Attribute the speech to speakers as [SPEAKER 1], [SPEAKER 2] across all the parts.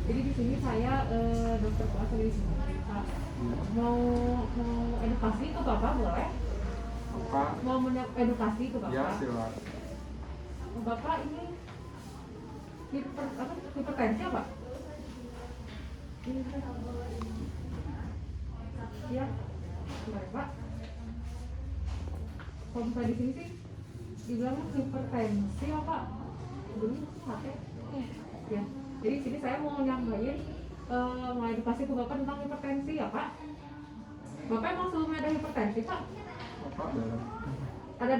[SPEAKER 1] Jadi di sini saya dokter kelas di sini. Pak. Mau edukasi ke Bapak boleh?
[SPEAKER 2] Apa?
[SPEAKER 1] Mau edukasi ke Bapak?
[SPEAKER 2] Ya, silakan.
[SPEAKER 1] Bapak ini hipertensi apa? Ya, boleh Pak. Kalau misalnya di sini sih dibilang hipertensi apa? Dulu pakai. Ya. Jadi sini saya mau nyampein mau edukasi ke Bapak tentang hipertensi ya Pak. Bapak emang sebelumnya ada hipertensi Pak?
[SPEAKER 2] Apa dalam?
[SPEAKER 1] Ada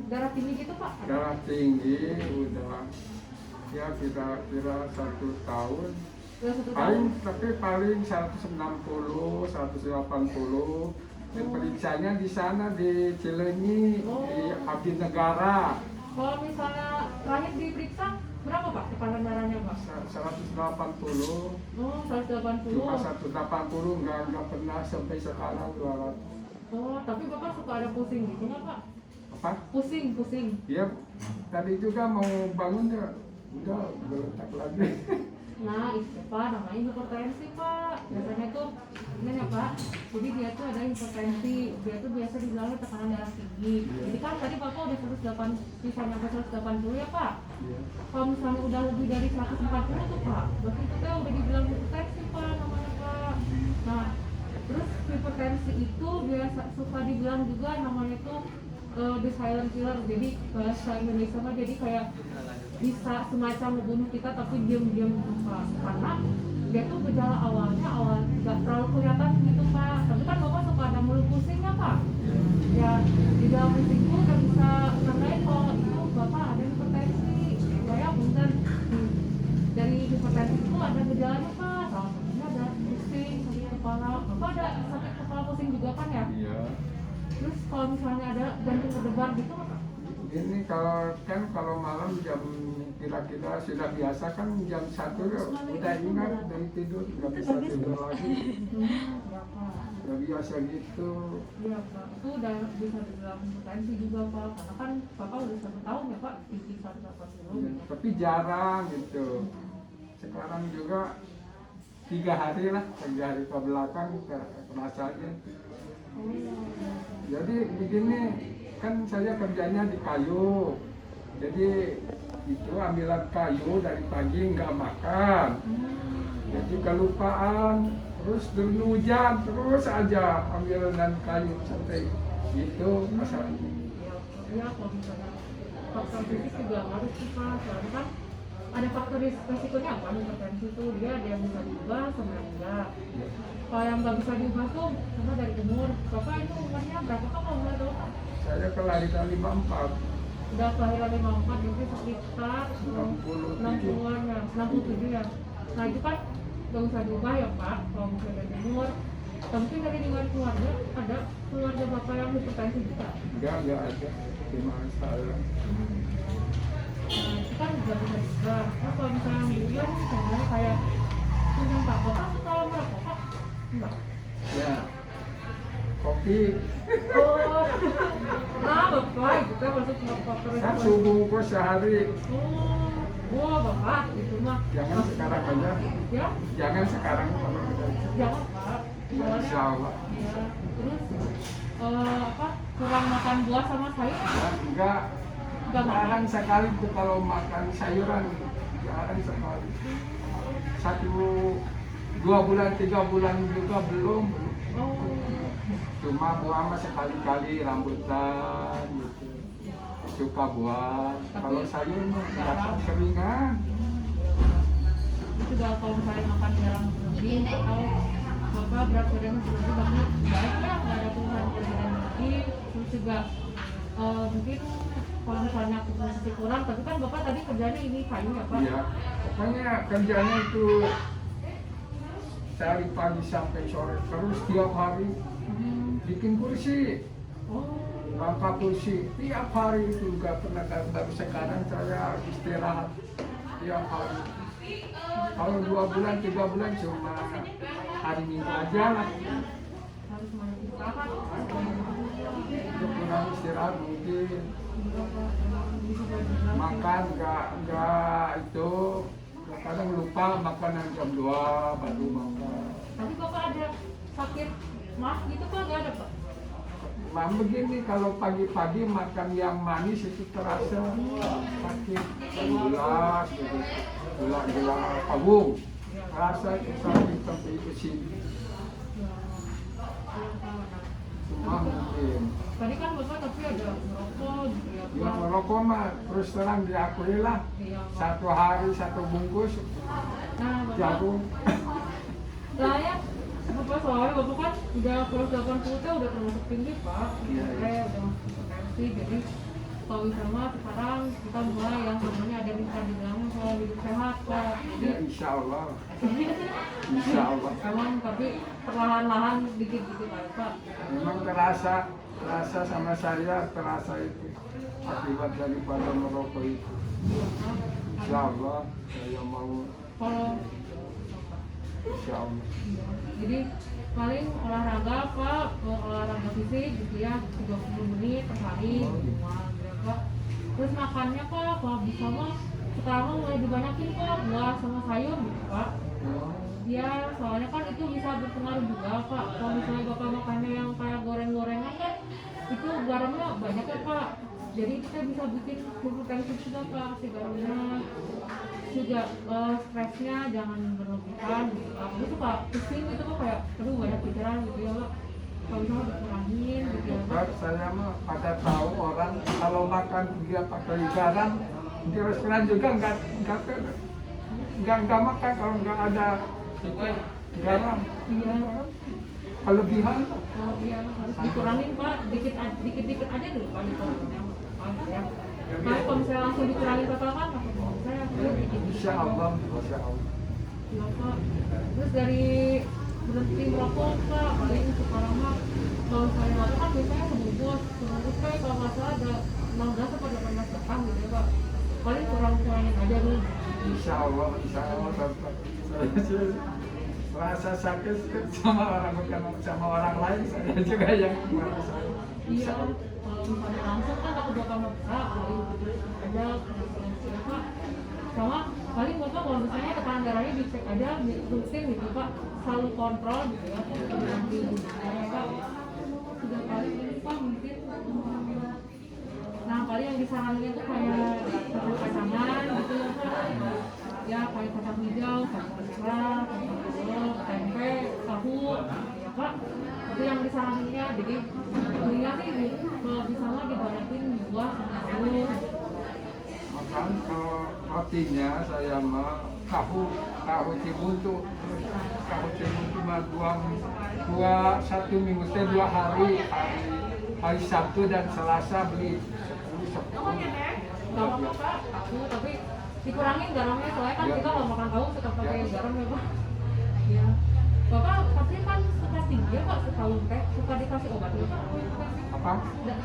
[SPEAKER 1] darah tinggi gitu Pak? Ada?
[SPEAKER 2] Darah tinggi udah ya kira-kira 1 tahun.
[SPEAKER 1] Udah 1 tahun?
[SPEAKER 2] Paling 190, 180. Dan periksanya di sana di Cileunyi, di Abdi Negara.
[SPEAKER 1] Kalau misalnya terakhir diperiksa berapa Pak tekanan darahnya Pak?
[SPEAKER 2] 180.
[SPEAKER 1] Oh, 180.
[SPEAKER 2] Cuma 180 nggak pernah sampai sekarang 200.
[SPEAKER 1] Oh, tapi Bapak suka ada pusing gitu nggak Pak?
[SPEAKER 2] Apa?
[SPEAKER 1] Pusing.
[SPEAKER 2] Ya, tadi juga mau bangun ya, udah geletak lagi.
[SPEAKER 1] Nah, itu Pak, namanya hipertensi Pak. Biasanya tuh, ini ya Pak, jadi dia tuh ada hipertensi. Dia tuh biasa dibilangnya tekanan darah tinggi. Jadi kan tadi Bapak udah 180, bisa nyampe 180 ya Pak?
[SPEAKER 2] Iya.
[SPEAKER 1] Kalau misalnya udah lebih dari 140 tuh Pak, berarti itu tuh udah dibilang hipertensi Pak namanya Pak. Nah, terus hipertensi itu biasa suka dibilang juga namanya tuh the silent killer. Jadi bahasa Indonesia mah jadi kayak bisa semacam membunuh kita tapi diam-diam gitu Pak. Karena dia tuh gejala awalnya nggak terlalu kelihatan gitu Pak. Tapi kan Bapak suka ada mulut pusing ya Pak? Ya di dalam pusing itu udah bisa nandain kalau itu Bapak ada hipertensi. Kayak punten dari hipertensi itu ada gejalanya Pak. Salah satunya ada pusing, sakit kepala. Bapak ada sakit kepala pusing juga kan ya?
[SPEAKER 2] Iya.
[SPEAKER 1] Terus kalau misalnya ada jantung berdebar gitu apa?
[SPEAKER 2] Ini kalau malam jam kira-kira sudah biasa kan jam 1 udah ingat dari tidur nggak bisa tidur lagi. Udah biasa gitu.
[SPEAKER 1] Iya Pak, itu udah bisa dibilang hipertensi juga Pak. Karena kan Bapak udah 1 tahun ya Pak, tinggi 180 gitu.
[SPEAKER 2] Tapi jarang gitu. Sekarang juga 3 hari ke belakang rasanya. Jadi begini, kan saya kerjanya di kayu. Jadi itu ambilan kayu dari pagi nggak makan. Jadi kelupaan, terus hujan, terus aja ambilan kayu sampai itu masalahnya.
[SPEAKER 1] Iya, kalau misalnya faktor fisik juga harus sih Pak. Soalnya kan ada faktor resikonya apa hipertensi itu dia ada yang bisa diubah sama yang enggak. Kalau yang nggak bisa diubah tuh karena dari umur. Bapak itu umurnya berapa Pak kalau nggak tahu Pak?
[SPEAKER 2] Saya kelahiran 54.
[SPEAKER 1] Udah kelahiran 54, jadi sekitar 60-an ya, 67 ya. Nah itu kan nggak usah diubah ya Pak, kalau misalnya dari umur. Mungkin dari lingkungan keluarga, ada keluarga Bapak yang hipertensi juga?
[SPEAKER 2] Enggak ada. Cuma saya.
[SPEAKER 1] Nah itu kan juga bisa diubah. Nah kalau misalnya yang diubah, misalnya kayak punya Pak, Bapak suka merokok Pak? Enggak?
[SPEAKER 2] Ya, kopi.
[SPEAKER 1] Oh, nah Bapak itu kan masuk merokok terus.
[SPEAKER 2] Kan subuh kok sehari.
[SPEAKER 1] Oh Bapak, itu mah.
[SPEAKER 2] Jangan sekarang aja.
[SPEAKER 1] Ya?
[SPEAKER 2] Jangan sekarang kalau udah.
[SPEAKER 1] Jangan Pak.
[SPEAKER 2] Insya Allah.
[SPEAKER 1] Ya, terus kurang makan buah sama sayur?
[SPEAKER 2] Ya, enggak. Jarang sekali tuh kalau makan sayuran. Jarang sekali. 1, 2 bulan, 3 bulan juga belum.
[SPEAKER 1] Oh.
[SPEAKER 2] Cuma buah mah sekali-kali rambutan gitu. Suka buah. Kalau sayur mah biasa seringan.
[SPEAKER 1] Itu juga kalau misalnya makan jarang berlebih atau Bapak berat badannya berlebih, Bapak baik ya, nggak ada keluhan berat badan berlebih. Terus juga mungkin kalau misalnya aktivitas kurang, tapi kan Bapak tadi kerjanya ini kayu ya Pak?
[SPEAKER 2] Iya, pokoknya kerjanya itu dari pagi sampai sore terus tiap hari bikin kursi, bangka kursi tiap hari itu nggak pernah. Baru sekarang saya istirahat tiap hari. Kalau 2 bulan 3 bulan cuma hari Minggu aja lah.
[SPEAKER 1] Harus banyak istirahat.
[SPEAKER 2] Itu kurang istirahat mungkin. Makan nggak itu Kadang lupa makanan jam 2 baru makan.
[SPEAKER 1] Tapi Bapak ada sakit mah gitu Pak? Nggak ada Pak?
[SPEAKER 2] Mam begini, kalau pagi-pagi makan yang manis itu terasa sakit, gula, gitu. Gula pabung, terasa itu sakit sampai ke sini. Cuma mungkin.
[SPEAKER 1] Tadi kan Bapak tapi ada merokok gitu ya
[SPEAKER 2] Ya
[SPEAKER 1] Pak?
[SPEAKER 2] merokok mah terus terang diakui lah.
[SPEAKER 1] Iya, Pak.
[SPEAKER 2] 1 hari 1 bungkus
[SPEAKER 1] Nah Bapak,
[SPEAKER 2] jagung.
[SPEAKER 1] lah ya Bapak soalnya Bapak kan udah kelas 80 teh udah termasuk tinggi Pak.
[SPEAKER 2] Iya, iya.
[SPEAKER 1] Udah masuk hipertensi, jadi kalau misalnya sekarang kita mulai yang namanya ada bisa dibilang soal hidup sehat Pak. Jadi
[SPEAKER 2] Ya insya Allah, insya Allah.
[SPEAKER 1] emang tapi perlahan-lahan dikit-dikit aja Pak.
[SPEAKER 2] Memang terasa sama saya terasa itu akibat daripada merokok itu. Insya Allah saya mau,
[SPEAKER 1] Kalau
[SPEAKER 2] insya Allah.
[SPEAKER 1] jadi paling olahraga Pak, olahraga fisik gitu ya 30 menit per hari cuma berapa. Terus makannya Pak, kalau bisa mah sekarang mulai dibanyakin Pak buah sama sayur gitu Pak. Ya soalnya kan itu bisa berpengaruh juga Pak. Kalau misalnya Bapak makannya yang kayak goreng-gorengan kan itu garamnya banyak ya Pak. Jadi kita bisa bikin hipertensi juga Pak, si garamnya juga stresnya jangan berlebihan gitu. Aku suka pusing gitu Pak, kayak aduh banyak pikiran gitu ya Pak. Kalau bisa dikurangin gitu ya Pak.
[SPEAKER 2] Dokter, saya mah pada tahu orang kalau makan dia pakai garam di restoran juga nggak makan kalau nggak ada garam.
[SPEAKER 1] Iya.
[SPEAKER 2] Kelebihan.
[SPEAKER 1] Oh iya harus dikurangin Pak, dikit-dikit aja dulu Pak dikurangin. Ya. Tapi kalau misalnya langsung dikurangin total kan aku saya dikit-dikit.
[SPEAKER 2] Insya Allah, insya Allah.
[SPEAKER 1] Iya Pak. Terus dari berhenti merokok Pak, paling sekarang mah kalau saya merokok kan biasanya sebungkus kayak kalau nggak salah ada 16 atau 18 batang gitu ya Pak. Paling kurangin aja dulu.
[SPEAKER 2] Insya Allah, dokter. Saya rasa sakit sama orang bukan sama orang lain, saya juga yang merasa.
[SPEAKER 1] Iya, kalau misalnya langsung kan aku bakal maksa, paling ada konsultasi Pak. Sama paling Bapak kalau misalnya tekanan darahnya dicek aja rutin gitu Pak, selalu kontrol gitu ya. Nanti Pak sudah kali ini Pak mungkin. Nah paling yang disarankan itu kayak satu kacangan gitu ya Pak. Ya kayak kacang hijau, kacang merah, kacang telur, tempe, tahu, ya Pak. Itu yang disarankannya. Jadi kuliah sih kalau bisa mah dibanyakin buah sama sayur.
[SPEAKER 2] Makan kalau rotinya saya mah tahu cibuntu mah dua 1 minggu teh 2 hari Sabtu dan Selasa beli 10.
[SPEAKER 1] Gak apa-apa Pak, tahu tapi dikurangin garamnya soalnya kan kita kalau makan tahu suka pakai garam ya Pak. Ya. Bapak pasti kan suka tinggi ya Pak, setahu teh suka dikasih obat ya Pak?
[SPEAKER 2] Apa?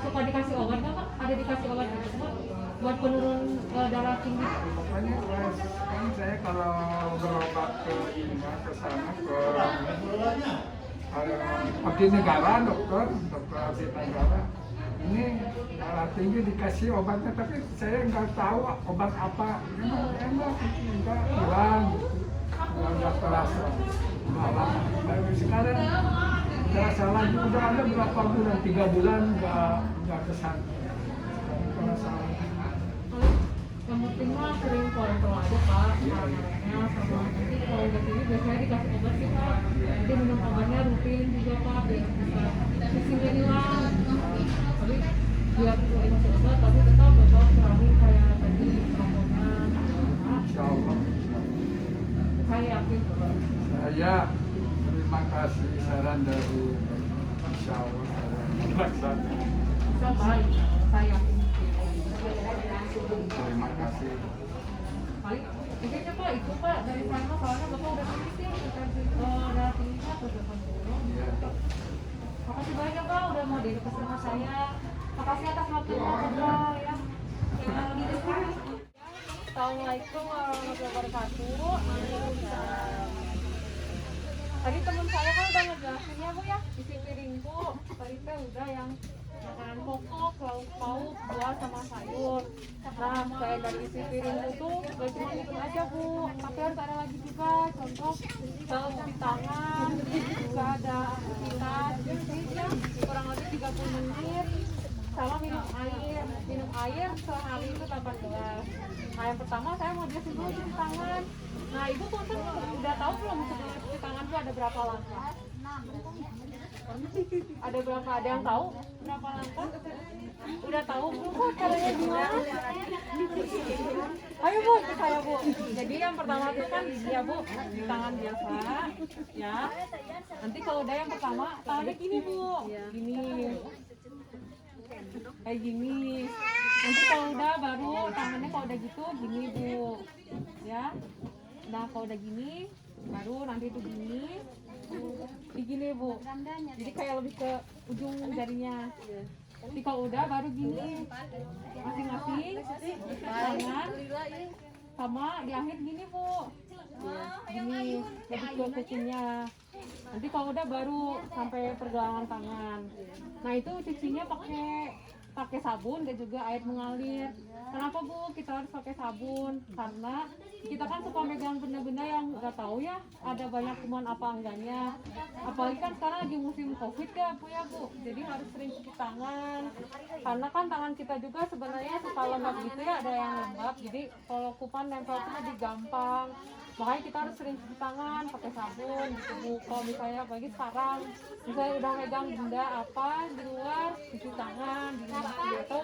[SPEAKER 1] Suka dikasih obat nggak Pak? Ada dikasih obat gitu Pak? Buat penurun darah tinggi.
[SPEAKER 2] Pokoknya kan saya kalau berobat ke sana ke abdi negara, dokter abdi negara, ini darah tinggi dikasih obatnya, tapi saya nggak tahu obat apa. Emang nggak hilang gitu, nggak terasa malah. Baru sekarang nggak salah, udah ada berapa bulan, 3 bulan nggak kesana. Terasa.
[SPEAKER 1] Yang penting mah sering kontrol aja Pak, makanannya sama nanti kalau udah tinggi biasanya dikasih obat sih Pak. Jadi minum obatnya rutin juga Pak, biar bisa pusingnya hilang. Tapi biar dikasih obat, tapi tetap Bapak kurangin kayak tadi rokoknya.
[SPEAKER 2] Insya Allah.
[SPEAKER 1] Saya yakin Bapak.
[SPEAKER 2] Saya terima kasih saran dari Insya Allah saya melaksanakan.
[SPEAKER 1] Bisa Pak, saya yakin.
[SPEAKER 2] Terima kasih.
[SPEAKER 1] Paling mungkin Pak itu Pak dari sana soalnya Bapak udah tinggi sih, udah tingginya ke 80.
[SPEAKER 2] Iya.
[SPEAKER 1] Makasih banyak Pak udah mau dedikasi sama saya. Makasih atas waktunya Bapak ya. Assalamualaikum warahmatullahi wabarakatuh. Tadi teman saya kan udah ngejelasin ya Bu ya, isi piringku. Tadi teh udah yang makanan pokok, lauk pauk, buah sama sayur. Nah, kayak dari isi piring itu gak cuma itu aja Bu, tapi harus ada lagi juga, contoh cuci tangan, juga ada aktivitas ya, kurang lebih 30 menit, sama minum air sehari itu 8 gelas. Nah, yang pertama saya mau jelasin dulu cuci tangan. Nah, Ibu punten udah tahu belum sebelum cuci tangan itu ada berapa langkah? Ada berapa? Ada yang tahu berapa langkah? Udah tahu belum Bu caranya gimana? Ayo Bu, ikut saya Bu. Jadi yang pertama itu kan ya Bu, cuci tangan biasa ya. Nanti kalau udah yang pertama tangannya gini Bu, gini. Kayak gini. Nanti kalau udah baru tangannya kalau udah gitu gini Bu. Ya. Nah, kalau udah gini baru nanti itu gini. Gini Bu. Jadi kayak lebih ke ujung jarinya. Jadi kalau udah baru gini. Masing-masing tangan sama di akhir gini Bu. Gini lebih ke kucingnya. Nanti kalau udah baru sampai pergelangan tangan. Nah, itu cucinya pakai sabun dan juga air mengalir. Kenapa Bu kita harus pakai sabun? Karena kita kan suka megang benda-benda yang nggak tahu ya ada banyak kuman apa enggaknya. Apalagi kan sekarang lagi musim COVID ya Bu ya Bu. Jadi harus sering cuci tangan. Karena kan tangan kita juga sebenarnya suka lembab gitu ya, ada yang lembab. Jadi kalau kuman nempel itu lebih gampang. Makanya kita harus sering cuci tangan pakai sabun gitu Bu. Kalau misalnya apalagi sekarang misalnya udah megang benda apa di luar, cuci tangan di rumah gitu.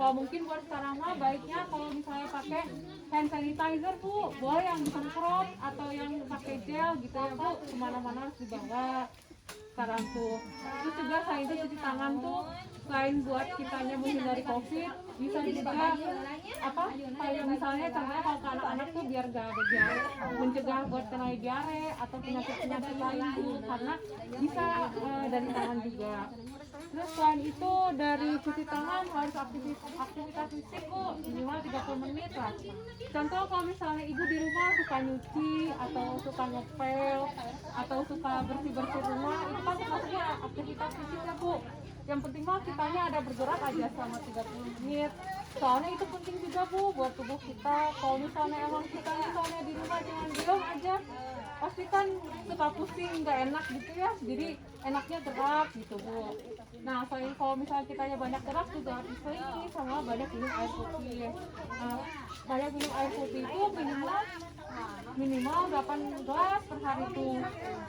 [SPEAKER 1] Kalau mungkin buat sekarang mah baiknya kalau misalnya pakai hand sanitizer Bu, boleh yang disemprot atau yang pakai gel gitu ya Bu, kemana-mana harus dibawa sekarang tuh. Terus juga selain itu cuci tangan tuh selain buat kitanya menghindari COVID, bisa juga apa kayak misalnya contohnya kalau ke anak-anak tuh biar gak ada diare, mencegah buat kena diare atau penyakit-penyakit lain tuh, karena bisa dari tangan juga. Terus selain itu dari cuci tangan harus aktivitas fisik Bu, minimal 30 menit lah. Contoh kalau misalnya ibu di rumah suka nyuci atau suka ngepel atau suka bersih-bersih rumah, itu kan maksudnya aktivitas fisik ya Bu. Yang penting mah kitanya ada bergerak aja selama 30 menit. Soalnya itu penting juga Bu buat tubuh kita. Kalau misalnya emang kita misalnya di rumah cuma diam aja, pasti kan suka pusing, nggak enak gitu ya. Jadi enaknya gerak gitu Bu. Nah, selain kalau misalnya kitanya banyak gerak juga harus sering sama banyak minum air putih. Banyak minum air putih itu minimal 8 gelas per hari tuh.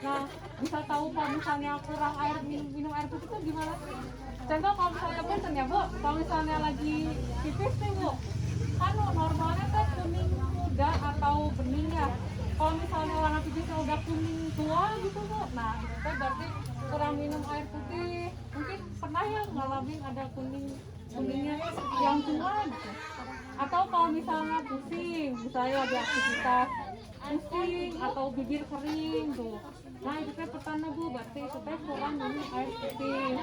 [SPEAKER 1] Nah, bisa tahu kalau misalnya kurang air minum air putih itu gimana sih? Contoh kalau misalnya punten ya Bu, kalau misalnya lagi pipis nih Bu, kan normalnya kan kuning muda atau bening ya. Kalau misalnya warna pipisnya udah kuning tua gitu Bu, nah itu berarti kurang minum air putih. Mungkin pernah ya ngalamin ada kuningnya yang tua gitu. Atau kalau misalnya pusing, misalnya lagi aktivitas pusing atau bibir kering tuh, nah itu teh pertanda Bu, berarti itu teh kurang minum air putih.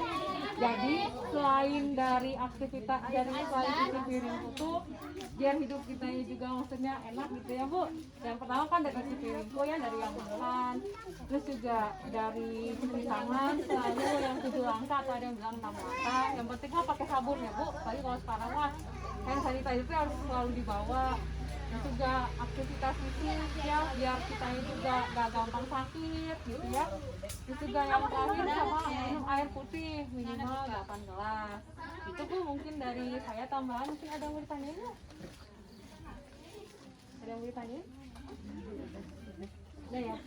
[SPEAKER 1] Jadi selain dari aktivitas dari selain cuci piring itu, biar hidup kita juga maksudnya enak gitu ya Bu. Yang pertama kan dari cuci piring itu ya, dari yang makan, terus juga dari cuci tangan selalu yang 7 langkah atau ada yang bilang 6 langkah. Yang penting mah pakai sabun ya Bu. Tapi kalau sekarang mah hand sanitizer itu harus selalu dibawa. Dan juga aktivitas fisik ya, biar kita juga gak gampang sakit gitu ya. Terus juga yang terakhir sama minum air putih minimal 8 gelas. Itu Bu mungkin dari saya tambahan. Mungkin ada yang mau ditanyain ya? Ada yang mau ditanyain? Udah ya?